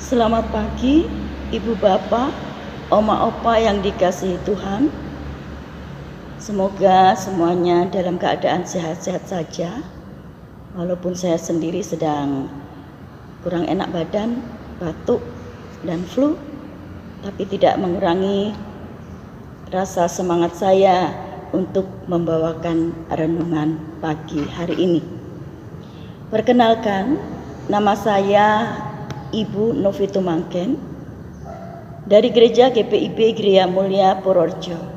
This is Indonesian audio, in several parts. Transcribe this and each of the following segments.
Selamat pagi, Ibu Bapak, Oma Opa yang dikasihi Tuhan. Semoga semuanya dalam keadaan sehat-sehat saja. Walaupun saya sendiri sedang kurang enak badan, batuk dan flu, tapi tidak mengurangi rasa semangat saya untuk membawakan renungan pagi hari ini. Perkenalkan, nama saya Ibu Novi Tumangken dari Gereja GPIB Gria Mulia Purworejo.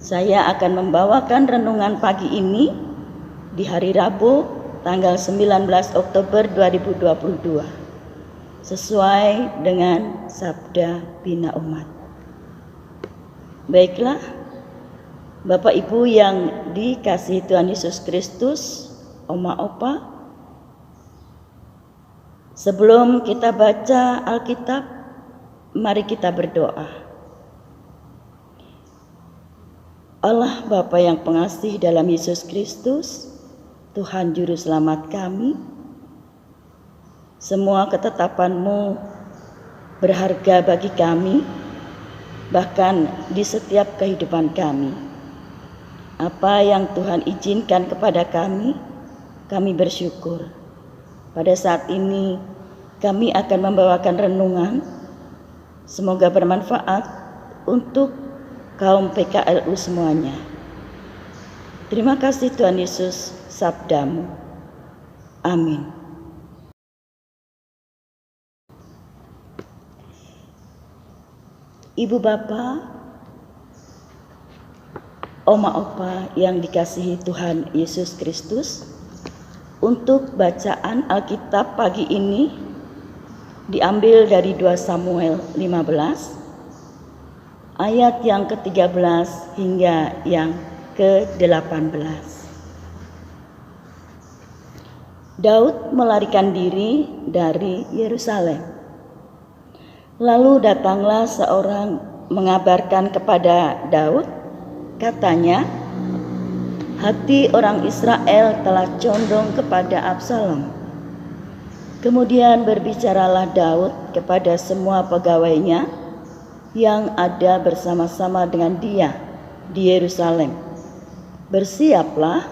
Saya akan membawakan renungan pagi ini di hari Rabu tanggal 19 Oktober 2022 sesuai dengan Sabda Bina Umat. Baiklah, Bapak Ibu yang dikasihi Tuhan Yesus Kristus, Oma Opa, sebelum kita baca Alkitab, mari kita berdoa. Allah Bapa yang pengasih dalam Yesus Kristus, Tuhan Juru Selamat kami, semua ketetapan-Mu berharga bagi kami, bahkan di setiap kehidupan kami. Apa yang Tuhan izinkan kepada kami bersyukur. Pada saat ini kami akan membawakan renungan, semoga bermanfaat untuk kaum PKLU semuanya. Terima kasih Tuhan Yesus, sabda-Mu. Amin. Ibu Bapak, Oma Opa yang dikasihi Tuhan Yesus Kristus, untuk bacaan Alkitab pagi ini diambil dari 2 Samuel 15 ayat yang ke-13 hingga yang ke-18. Daud melarikan diri dari Yerusalem. Lalu datanglah seorang mengabarkan kepada Daud, katanya, hati orang Israel telah condong kepada Absalom. Kemudian berbicaralah Daud kepada semua pegawainya yang ada bersama-sama dengan dia di Yerusalem. Bersiaplah,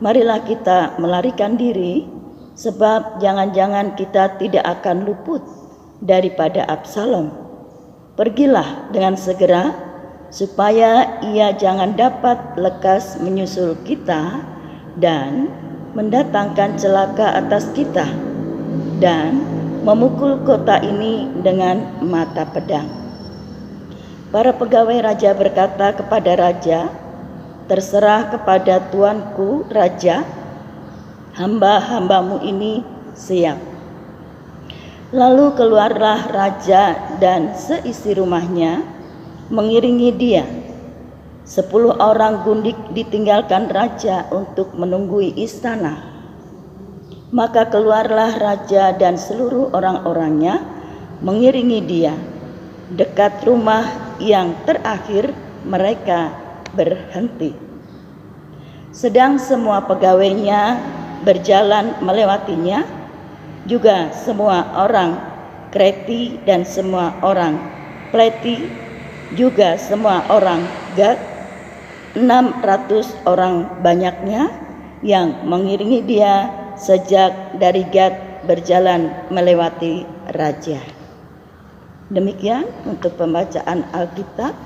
marilah kita melarikan diri, sebab jangan-jangan kita tidak akan luput daripada Absalom. Pergilah dengan segera, supaya ia jangan dapat lekas menyusul kita dan mendatangkan celaka atas kita dan memukul kota ini dengan mata pedang. Para pegawai raja berkata kepada raja, terserah kepada tuanku raja, hamba-hambamu ini siap. Lalu keluarlah raja dan seisi rumahnya mengiringi dia. 10 orang gundik ditinggalkan raja untuk menunggui istana. Maka keluarlah raja dan seluruh orang-orangnya mengiringi dia. Dekat rumah yang terakhir mereka berhenti. Sedang semua pegawainya berjalan melewatinya, juga semua orang Kreti dan semua orang Pleti, juga semua orang Gad, 600 orang banyaknya yang mengiringi dia sejak dari Gad berjalan melewati raja. Demikian untuk pembacaan Alkitab,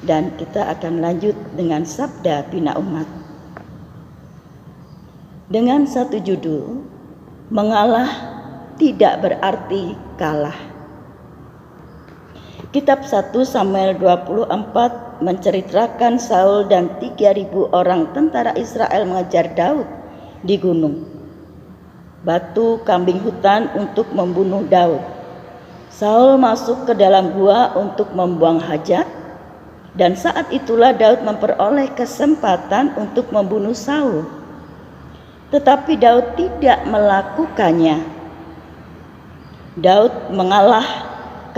dan kita akan lanjut dengan Sabda Bina Umat dengan satu judul, mengalah tidak berarti kalah. Kitab 1 Samuel 24 menceritakan Saul dan 3.000 orang tentara Israel mengejar Daud di gunung. batu kambing hutan untuk membunuh Daud. Saul masuk ke dalam gua untuk membuang hajat, dan saat itulah Daud memperoleh kesempatan untuk membunuh Saul. Tetapi Daud tidak melakukannya. Daud mengalah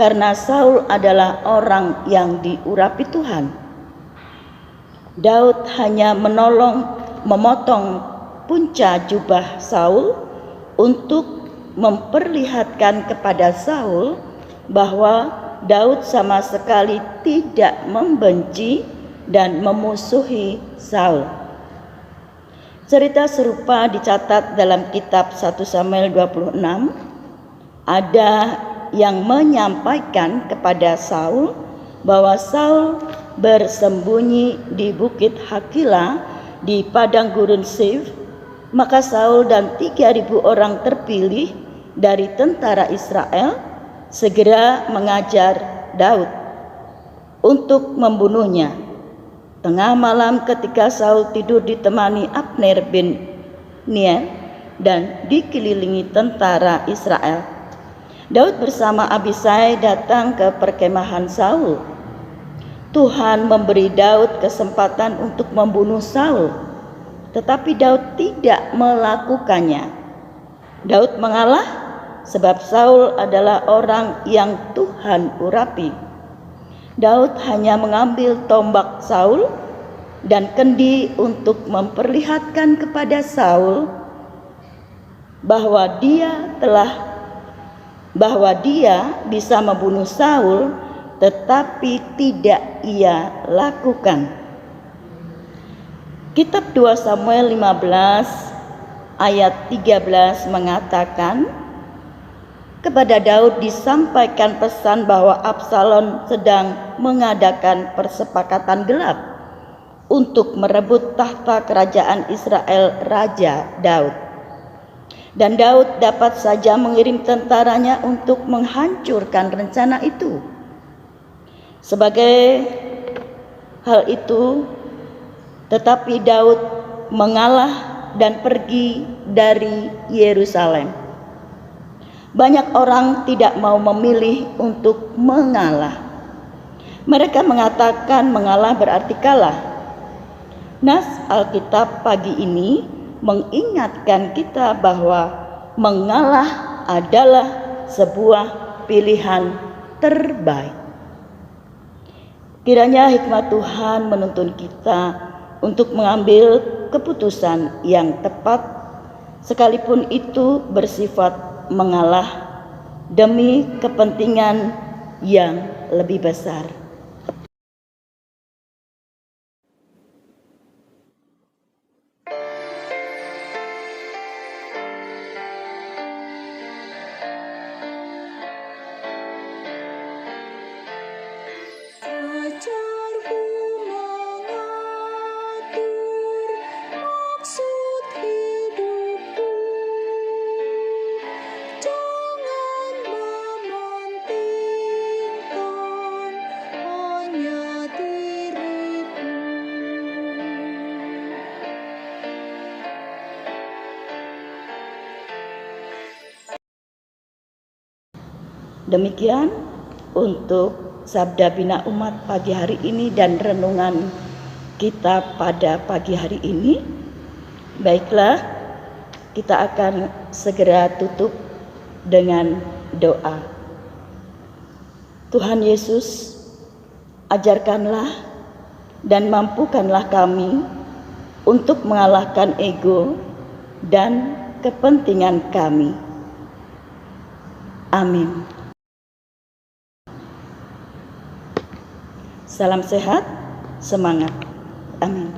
karena Saul adalah orang yang diurapi Tuhan. Daud hanya memotong punca jubah Saul untuk memperlihatkan kepada Saul bahwa Daud sama sekali tidak membenci dan memusuhi Saul. Cerita serupa dicatat dalam kitab 1 Samuel 26. Ada yang menyampaikan kepada Saul bahwa Saul bersembunyi di bukit Hakila di padang gurun Sif. Maka Saul dan 3.000 orang terpilih dari tentara Israel segera mengajar Daud untuk membunuhnya. Tengah malam ketika Saul tidur ditemani Abner bin Ner dan dikelilingi tentara Israel, Daud bersama Abisai datang ke perkemahan Saul. Tuhan memberi Daud kesempatan untuk membunuh Saul, tetapi Daud tidak melakukannya. Daud mengalah sebab Saul adalah orang yang Tuhan urapi. Daud hanya mengambil tombak Saul dan kendi untuk memperlihatkan kepada Saul bahwa dia bisa membunuh Saul, tetapi tidak ia lakukan. Kitab 2 Samuel 15 ayat 13 mengatakan, kepada Daud disampaikan pesan bahwa Absalom sedang mengadakan persepakatan gelap untuk merebut tahta kerajaan Israel Raja Daud. Dan Daud dapat saja mengirim tentaranya untuk menghancurkan rencana itu. Sebagai hal itu, tetapi Daud mengalah dan pergi dari Yerusalem. Banyak orang tidak mau memilih untuk mengalah. Mereka mengatakan mengalah berarti kalah. Nas Alkitab pagi ini mengingatkan kita bahwa mengalah adalah sebuah pilihan terbaik. Kiranya hikmat Tuhan menuntun kita untuk mengambil keputusan yang tepat, sekalipun itu bersifat mengalah demi kepentingan yang lebih besar. Demikian untuk Sabda Bina Umat pagi hari ini dan renungan kita pada pagi hari ini. Baiklah, kita akan segera tutup dengan doa. Tuhan Yesus, ajarkanlah dan mampukanlah kami untuk mengalahkan ego dan kepentingan kami. Amin. Salam sehat, semangat. Amin.